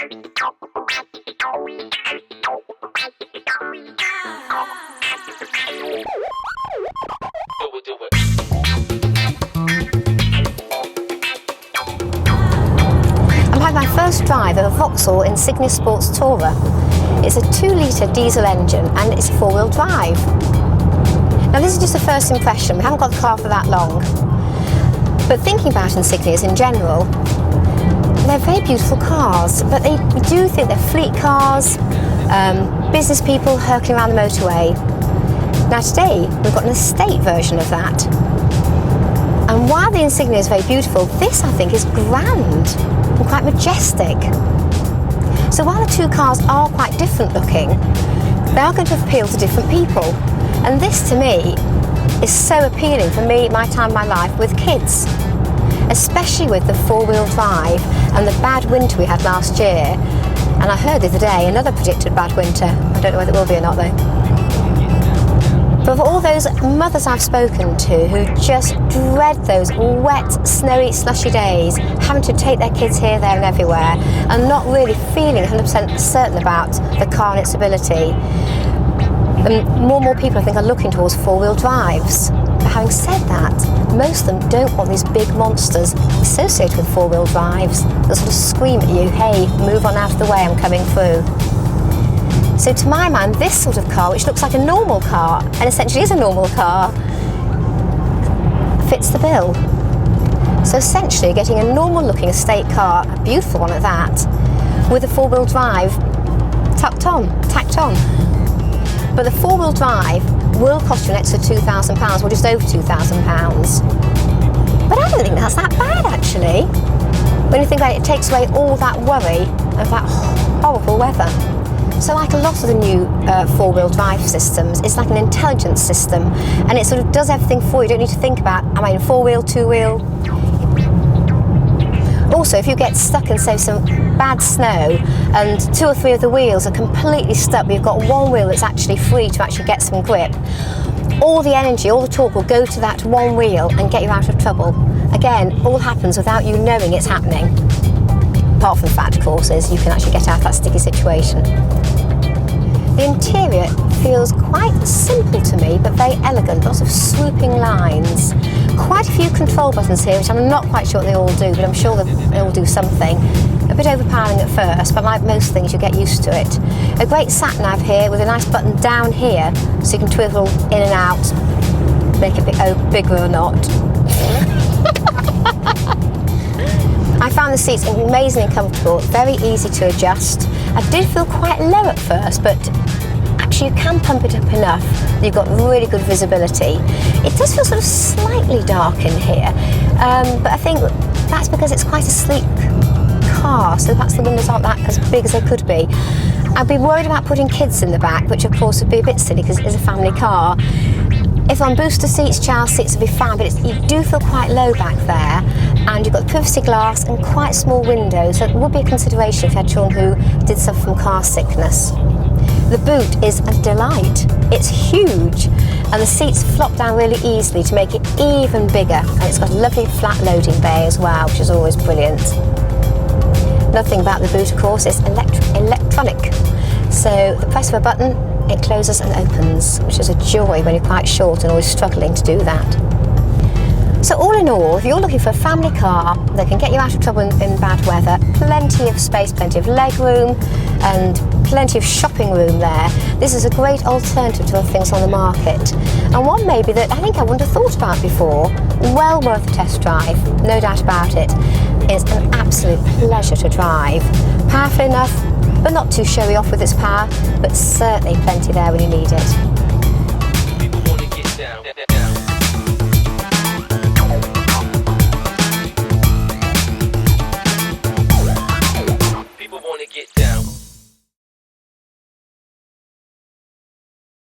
I'm having my first drive of a Vauxhall Insignia Sports Tourer. It's a 2-litre diesel engine and it's a 4-wheel drive. Now this is just a first impression, we haven't got the car for that long. But thinking about Insignias in general, they're very beautiful cars, but we do think they're fleet cars, business people hurtling around the motorway. Now today we've got an estate version of that. And while the Insignia is very beautiful, this I think is grand and quite majestic. So while the two cars are quite different looking, they are going to appeal to different people. And this to me is so appealing for me, my time, my life with kids. Especially with the 4-wheel drive and the bad winter we had last year. And I heard the other day another predicted bad winter. I don't know whether it will be or not though. But for all those mothers I've spoken to who just dread those wet, snowy, slushy days, having to take their kids here, there and everywhere, and not really feeling 100% certain about the car and its ability, and more people I think are looking towards 4-wheel drives. But having said that, most of them don't want these big monsters associated with 4-wheel drives that sort of scream at you, hey, move on out of the way, I'm coming through. So to my mind, this sort of car, which looks like a normal car, and essentially is a normal car, fits the bill. So essentially getting a normal looking estate car, a beautiful one at that, with a 4-wheel drive tacked on. But the 4-wheel drive will cost you an extra £2,000, or just over £2,000. But I don't think that's that bad actually. When you think about it, it takes away all that worry of that horrible weather. So like a lot of the new 4-wheel drive systems, it's like an intelligence system, and it sort of does everything for you. You don't need to think about, am I in 4-wheel, 2-wheel? Also, if you get stuck in, say, some bad snow and 2 or 3 of the wheels are completely stuck, but you've got one wheel that's actually free to actually get some grip, all the energy, all the torque will go to that one wheel and get you out of trouble. Again, all happens without you knowing it's happening. Apart from the fact, of course, is you can actually get out of that sticky situation. The interior feels quite simple to me, but very elegant, lots of swooping lines. Quite a few control buttons here, which I'm not quite sure what they all do, but I'm sure they all do something. A bit overpowering at first, but like most things, you get used to it. A great Sat-Nav here with a nice button down here, so you can twiddle in and out, make it bigger or not. I found the seats amazingly comfortable, very easy to adjust. I did feel quite low at first, but actually you can pump it up enough that you've got really good visibility. It does feel sort of slightly dark in here, but I think that's because it's quite a sleek car, so perhaps the windows aren't that as big as they could be. I'd be worried about putting kids in the back, which of course would be a bit silly because it is a family car. If on booster seats, child seats would be fine, but you do feel quite low back there, and you've got privacy glass and quite small windows, so it would be a consideration if you had children who did suffer from car sickness. The boot is a delight. It's huge, and the seats flop down really easily to make it even bigger, and it's got a lovely flat loading bay as well, which is always brilliant. Another thing about the boot, of course, is electronic. So the press of a button, it closes and opens, which is a joy when you're quite short and always struggling to do that. So all in all, if you're looking for a family car that can get you out of trouble in bad weather, plenty of space, plenty of leg room and plenty of shopping room there, this is a great alternative to other things on the market. And one maybe that I think I wouldn't have thought about before, well worth a test drive, no doubt about it. It's an absolute pleasure to drive. Powerful enough, but not too showy off with its power, but certainly plenty there when you need it.